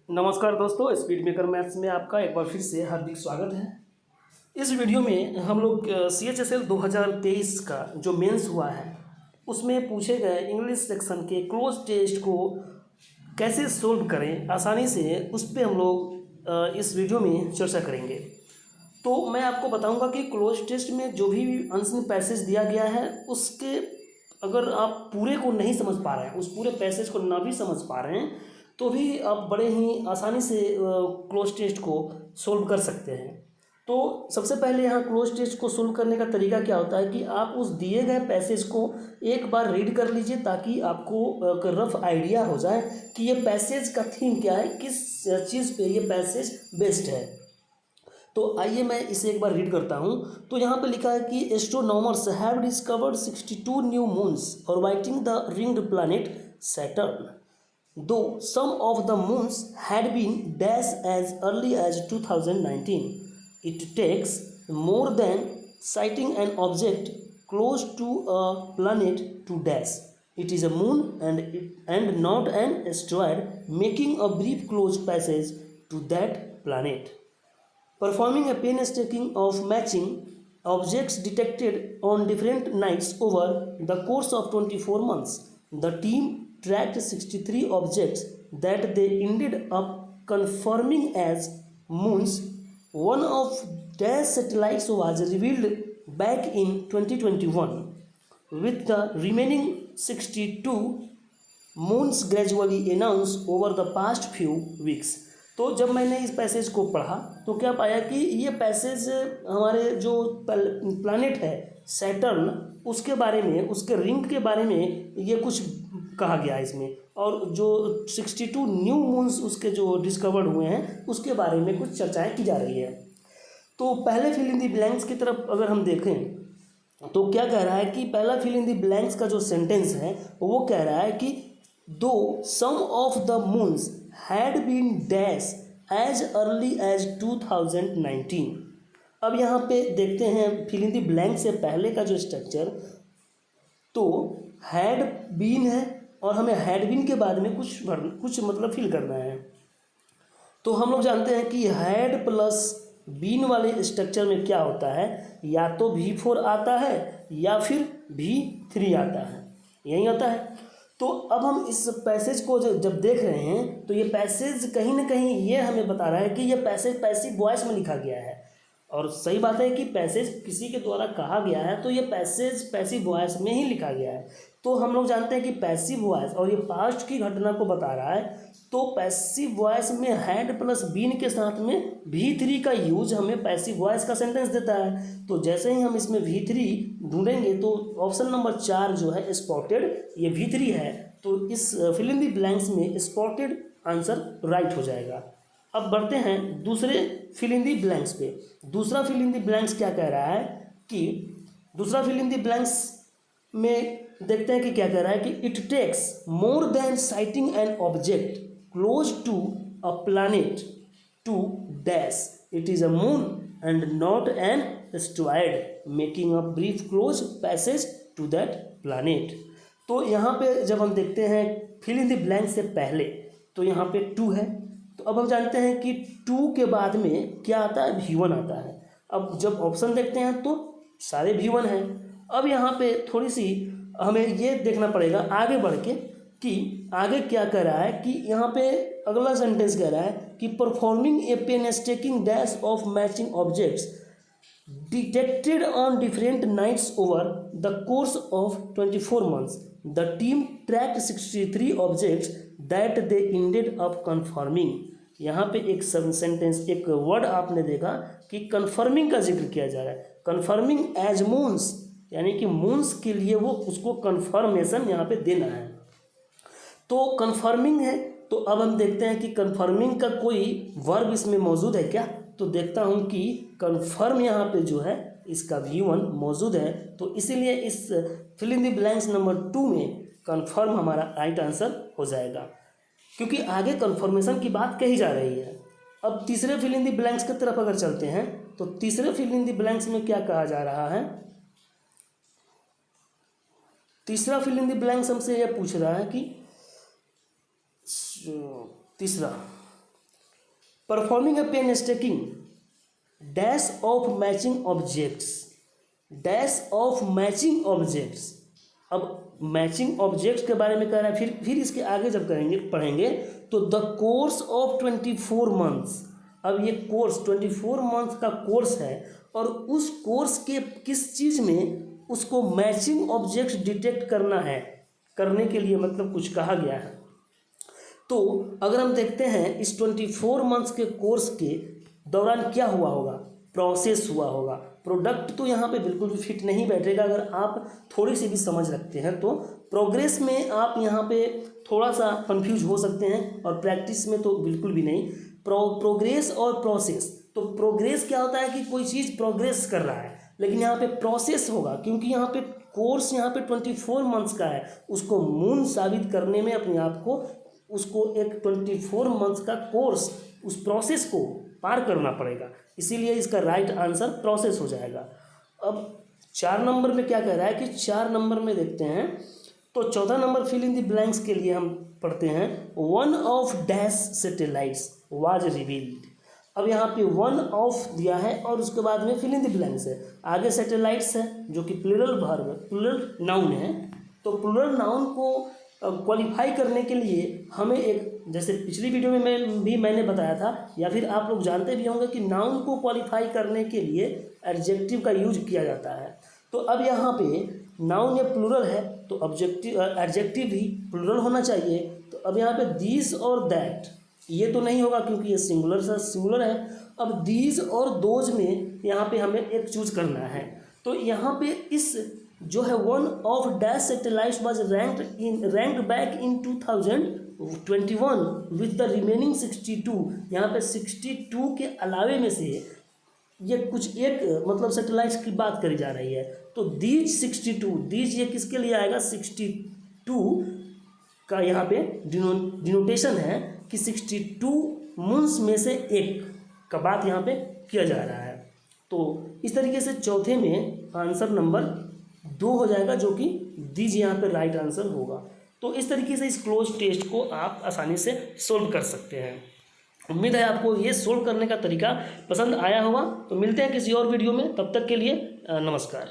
नमस्कार दोस्तों, speed maker maths में आपका एक बार फिर से हार्दिक स्वागत है। इस वीडियो में हम लोग CHSL 2023 का जो मेंस हुआ है उसमें पूछे गए इंग्लिश सेक्शन के क्लोज टेस्ट को कैसे सोल्व करें आसानी से, उस पर हम लोग इस वीडियो में चर्चा करेंगे। तो मैं आपको बताऊंगा कि क्लोज टेस्ट में जो भी आंसर पैसेज दिया गया है उसके अगर आप पूरे को नहीं समझ पा रहे हैं, उस पूरे पैसेज को ना भी समझ पा रहे हैं, तो भी आप बड़े ही आसानी से क्लोज टेस्ट को सोल्व कर सकते हैं। तो सबसे पहले यहाँ क्लोज टेस्ट को सोल्व करने का तरीका क्या होता है कि आप उस दिए गए पैसेज को एक बार रीड कर लीजिए ताकि आपको एक रफ आइडिया हो जाए कि ये पैसेज का थीम क्या है, किस चीज़ पे ये पैसेज बेस्ड है। तो आइए मैं इसे एक बार रीड करता हूँ। तो यहाँ पे लिखा है कि astronomers have discovered 62 new moons orbiting the ringed planet Saturn, though some of the moons had been dash as early as 2019. It takes more than sighting an object close to a planet to dash. It is a moon and not an asteroid, making a brief close passage to that planet. Performing a painstaking of matching objects detected on different nights over the course of 24 months, the team tracked 63 objects that they ended up confirming as moons. One of their satellites was revealed back in 2021, with the remaining 62 moons gradually announce over the past few weeks. तो जब मैंने इस passage को पढ़ा तो क्या पाया कि ये पैसेज हमारे जो प्लैनेट है सैटर्न, उसके बारे में, उसके रिंग के बारे में ये कुछ कहा गया है इसमें, और जो 62 न्यू मून्स उसके जो डिस्कवर्ड हुए हैं उसके बारे में कुछ चर्चाएं की जा रही है। तो पहले फिल इन दी ब्लैंक्स की तरफ अगर हम देखें तो क्या कह रहा है कि पहला फिल इन दी ब्लैंक्स का जो सेंटेंस है वो कह रहा है कि दो some of the moons had been dash as early as 2019। अब यहाँ पे देखते हैं फिल इन दी ब्लैंक से पहले का जो स्ट्रक्चर, तो हैड बीन है और हमें हैड बीन के बाद में कुछ मतलब फिल करना है। तो हम लोग जानते हैं कि हैड प्लस बीन वाले स्ट्रक्चर में क्या होता है, या तो V4 आता है या फिर V3 आता है, यही होता है। तो अब हम इस पैसेज को जब देख रहे हैं तो ये पैसेज कहीं ना कहीं ये हमें बता रहा है कि ये पैसेज पैसिव वॉइस में लिखा गया है, और सही बात है कि पैसेज किसी के द्वारा कहा गया है तो ये पैसेज पैसिव वॉइस में ही लिखा गया है। तो हम लोग जानते हैं कि पैसिव वॉइस और ये पास्ट की घटना को बता रहा है, तो पैसिव वॉइस में हैड प्लस बीन के साथ में V3 का यूज हमें पैसिव वॉइस का सेंटेंस देता है। तो जैसे ही हम इसमें V3 ढूंढेंगे तो ऑप्शन नंबर 4 जो है स्पॉटेड, ये V3 है। तो इस फिल इन द ब्लैंक्स में स्पॉटेड आंसर राइट हो जाएगा। अब बढ़ते हैं दूसरे फिल इन दी ब्लैंक्स पे। दूसरा फिल इन दी ब्लैंक्स क्या कह रहा है कि दूसरा फिल इन दी ब्लैंक्स में देखते हैं कि क्या कह रहा है कि it takes more than sighting an object close to a planet to dash, it is a moon and not an asteroid, making a brief close passage to that planet. तो यहाँ पे जब हम देखते हैं फिल इन द ब्लैंक से पहले, तो यहाँ पे 2 है। तो अब हम जानते हैं कि 2 के बाद में क्या आता है, V1 आता है। अब जब ऑप्शन देखते हैं तो सारे V1 हैं। अब यहाँ पे थोड़ी सी हमें ये देखना पड़ेगा आगे बढ़ के कि आगे क्या कह रहा है कि यहाँ पे अगला सेंटेंस कह रहा है कि performing a painstaking dash of matching objects detected on different nights over the course of 24 months, the team tracked 63 objects that they ended up confirming। यहाँ पे एक सेंटेंस, एक वर्ड आपने देखा कि कन्फर्मिंग का जिक्र किया जा रहा है, कन्फर्मिंग एज मून्स, यानी कि मून्स के लिए वो उसको कन्फर्मेशन यहाँ पे देना है। तो कन्फर्मिंग है, तो अब हम देखते हैं कि कन्फर्मिंग का कोई वर्ब इसमें मौजूद है क्या। तो देखता हूं कि कन्फर्म यहाँ पे जो है इसका V1 मौजूद है, तो इसीलिए इस fill in the blanks number 2 में कन्फर्म हमारा राइट आंसर हो जाएगा, क्योंकि आगे कन्फर्मेशन की बात कही जा रही है। अब तीसरे फिल इन द ब्लैंक्स की तरफ अगर चलते हैं तो तीसरे फिल इन द ब्लैंक्स में क्या कहा जा रहा है। तीसरा फिल इन द ब्लैंक्स हमसे यह पूछ रहा है कि तीसरा performing a painstaking dash of matching objects, dash of matching objects. अब मैचिंग ऑब्जेक्ट्स के बारे में कह रहा है, फिर इसके आगे जब करेंगे पढ़ेंगे तो द कोर्स ऑफ 24 मंथ्स। अब ये कोर्स 24 मंथ का कोर्स है और उस कोर्स के किस चीज़ में उसको मैचिंग ऑब्जेक्ट्स डिटेक्ट करना है, करने के लिए मतलब कुछ कहा गया है। तो अगर हम देखते हैं इस 24 मंथ्स के कोर्स के दौरान क्या हुआ होगा, प्रोसेस हुआ होगा। प्रोडक्ट तो यहाँ पे बिल्कुल भी फिट नहीं बैठेगा अगर आप थोड़ी सी भी समझ रखते हैं तो। प्रोग्रेस में आप यहाँ पे थोड़ा सा कंफ्यूज हो सकते हैं और प्रैक्टिस में तो बिल्कुल भी नहीं। प्रोग्रेस और प्रोसेस, तो प्रोग्रेस क्या होता है कि कोई चीज़ प्रोग्रेस कर रहा है, लेकिन यहाँ पे प्रोसेस होगा क्योंकि यहाँ पे कोर्स यहाँ पे 24 मंथ्स का है, उसको मूल साबित करने में अपने आप को उसको एक 24 मंथ्स का कोर्स उस प्रोसेस को पार करना पड़ेगा, इसीलिए इसका राइट आंसर प्रोसेस हो जाएगा। अब 4 नंबर में क्या कह रहा है कि 4 नंबर में देखते हैं तो 14 number fill in the blanks के लिए हम पढ़ते हैं one of dash satellites was revealed. अब यहाँ पे वन ऑफ दिया है और उसके बाद में फिल इन द ब्लैंक्स है, आगे सैटेलाइट्स है जो कि प्लूरल वर्ब प्लूरल नाउन है। तो प्लूरल नाउन को क्वालिफाई करने के लिए हमें एक, जैसे पिछली वीडियो में मैंने बताया था या फिर आप लोग जानते भी होंगे कि नाउन को क्वालिफाई करने के लिए एडजेक्टिव का यूज किया जाता है। तो अब यहाँ पे नाउन या प्लूरल है तो एडजेक्टिव भी प्लूरल होना चाहिए। तो अब यहाँ पे दीज और दैट ये तो नहीं होगा क्योंकि ये सिंगुलर है। अब दीज और दोज में यहाँ पे हमें एक चूज करना है। तो यहाँ पे इस जो है one of dash satellites was ranked back in 2021 with the remaining 62। यहाँ पे 62 के अलावे में से ये कुछ एक मतलब सैटेलाइट्स की बात करी जा रही है। तो दीज 62, दीज ये किसके लिए आएगा, 62 का यहाँ पे डिनोटेशन है कि 62 मून्स में से एक का बात यहाँ पे किया जा रहा है। तो इस तरीके से चौथे में आंसर नंबर 2 हो जाएगा जो कि दीज यहाँ पे राइट आंसर होगा। तो इस तरीके से इस क्लोज टेस्ट को आप आसानी से सोल्व कर सकते हैं। उम्मीद है आपको ये सोल्व करने का तरीका पसंद आया होगा। तो मिलते हैं किसी और वीडियो में, तब तक के लिए नमस्कार।